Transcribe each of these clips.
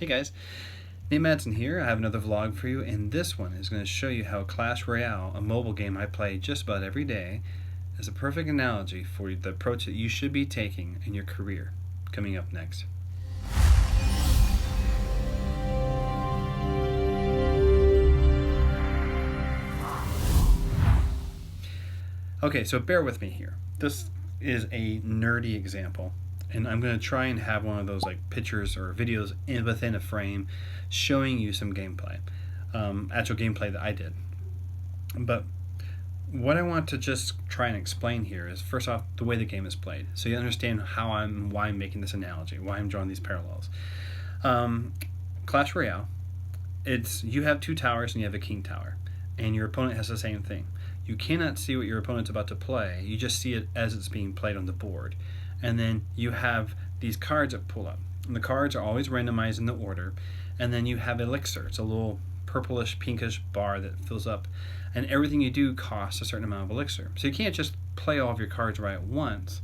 Hey guys, Nate Madsen here. I have another vlog for you, and this one is going to show you how Clash Royale, a mobile game I play just about every day, is a perfect analogy for the approach that you should be taking in your career. Coming up next. Okay, so bear with me here. This is a nerdy example, and I'm going to try and have one of those like pictures or videos within a frame showing you some gameplay, actual gameplay that I did. But what I want to just try and explain here is, first off, the way the game is played, so you understand why I'm making this analogy, why I'm drawing these parallels. Clash Royale, you have two towers and you have a king tower, and your opponent has the same thing. You cannot see what your opponent's about to play. You just see it as it's being played on the board. And then you have these cards that pull up. And the cards are always randomized in the order. And then you have elixir. It's a little purplish, pinkish bar that fills up. And everything you do costs a certain amount of elixir. So you can't just play all of your cards right at once.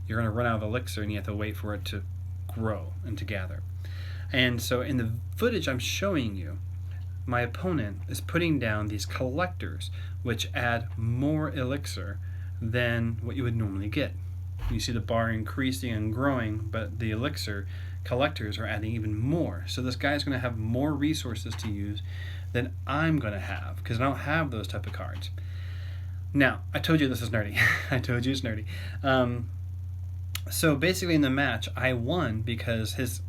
You're going to run out of elixir and you have to wait for it to grow and to gather. And so in the footage I'm showing you, my opponent is putting down these collectors, which add more elixir than what you would normally get. You see the bar increasing and growing, but the elixir collectors are adding even more. So this guy's going to have more resources to use than I'm going to have, because I don't have those type of cards. Now, I told you this is nerdy. I told you it's nerdy. So basically in the match, I won because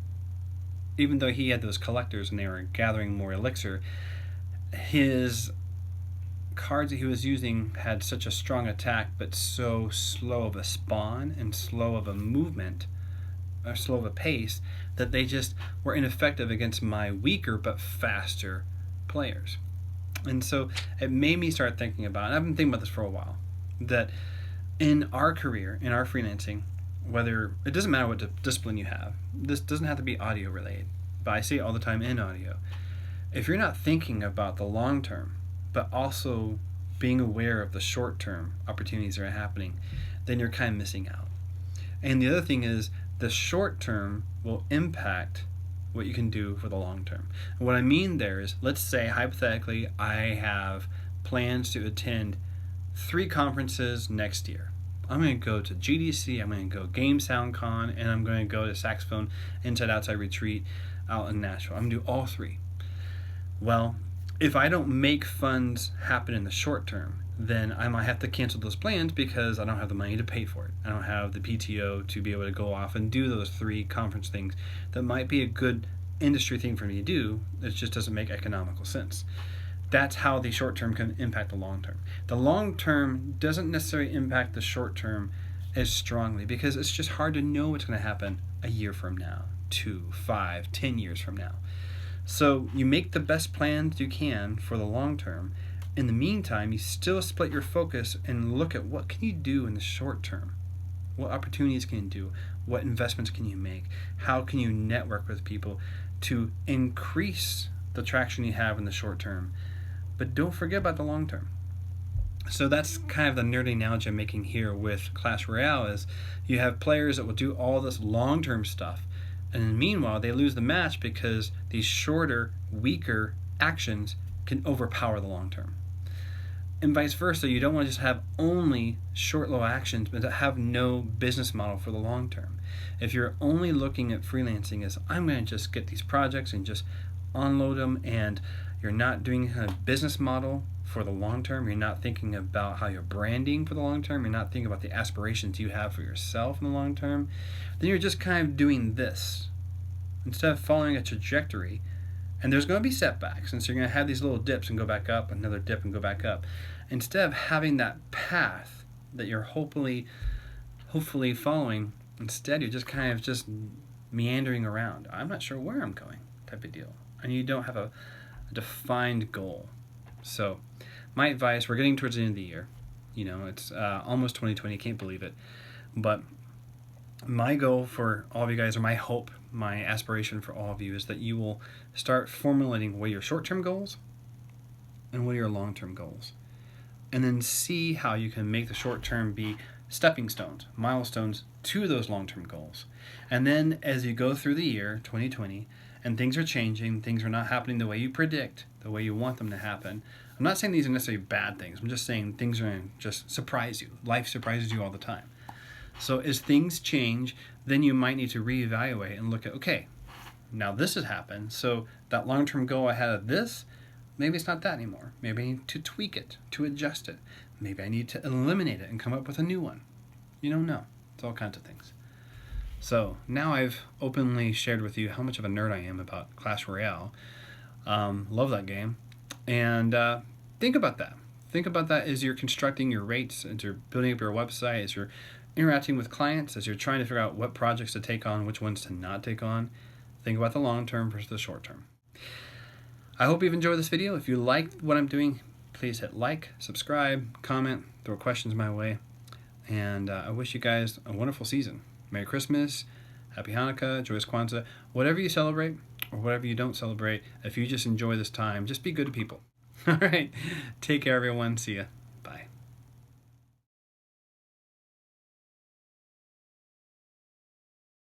even though he had those collectors and they were gathering more elixir, his cards that he was using had such a strong attack but so slow of a spawn and slow of a movement, or slow of a pace, that they just were ineffective against my weaker but faster players. And so it made me start thinking about, and I've been thinking about this for a while, that in our career, in our freelancing, it doesn't matter what discipline you have. This doesn't have to be audio related, but I see it all the time in audio. If you're not thinking about the long term, but also being aware of the short term opportunities that are happening, then you're kind of missing out. And the other thing is, the short term will impact what you can do for the long term. And what I mean there is, let's say hypothetically I have plans to attend 3 conferences next year. I'm going to go to GDC, I'm going to go Game Sound Con, and I'm going to go to Saxophone Inside Outside Retreat out in Nashville. I'm going to do all 3. Well, if I don't make funds happen in the short term, then I might have to cancel those plans because I don't have the money to pay for it. I don't have the PTO to be able to go off and do those 3 conference things that might be a good industry thing for me to do. It just doesn't make economical sense. That's how the short term can impact the long term. The long term doesn't necessarily impact the short term as strongly because it's just hard to know what's going to happen a year from now, 2, 5, 10 years from now. So you make the best plans you can for the long term. In the meantime, you still split your focus and look at what can you do in the short term. What opportunities can you do? What investments can you make? How can you network with people to increase the traction you have in the short term? But don't forget about the long term. So that's kind of the nerdy analogy I'm making here with Clash Royale, is you have players that will do all this long-term stuff, and meanwhile they lose the match because these shorter, weaker actions can overpower the long term. And vice versa, you don't want to just have only short, low actions but to have no business model for the long term. If you're only looking at freelancing as, I'm going to just get these projects and just unload them, and you're not doing a business model for the long term, you're not thinking about how you're branding for the long term, you're not thinking about the aspirations you have for yourself in the long term, then you're just kind of doing this instead of following a trajectory. And there's going to be setbacks, and so you're going to have these little dips and go back up, another dip and go back up. Instead of having that path that you're hopefully following, instead you're just kind of just meandering around. I'm not sure where I'm going type of deal. And you don't have a defined goal. So my advice, we're getting towards the end of the year. It's almost 2020, can't believe it. But my goal for all of you guys, or my hope, my aspiration for all of you, is that you will start formulating what are your short-term goals and what are your long-term goals. And then see how you can make the short-term be stepping stones, milestones to those long-term goals. And then as you go through the year, 2020, and things are changing, things are not happening the way you predict, the way you want them to happen. I'm not saying these are necessarily bad things. I'm just saying things are going to just surprise you. Life surprises you all the time. So as things change, then you might need to reevaluate and look at, okay, now this has happened. So that long-term goal I had of this, maybe it's not that anymore. Maybe I need to tweak it, to adjust it. Maybe I need to eliminate it and come up with a new one. You don't know. It's all kinds of things. So now I've openly shared with you how much of a nerd I am about Clash Royale. Love that game. And think about that. Think about that as you're constructing your rates, as you're building up your website, as you're interacting with clients, as you're trying to figure out what projects to take on, which ones to not take on. Think about the long term versus the short term. I hope you've enjoyed this video. If you like what I'm doing, please hit like, subscribe, comment, throw questions my way. And I wish you guys a wonderful season. Merry Christmas, Happy Hanukkah, Joyous Kwanzaa, whatever you celebrate or whatever you don't celebrate. If you just enjoy this time, just be good to people. All right. Take care, everyone. See ya. Bye.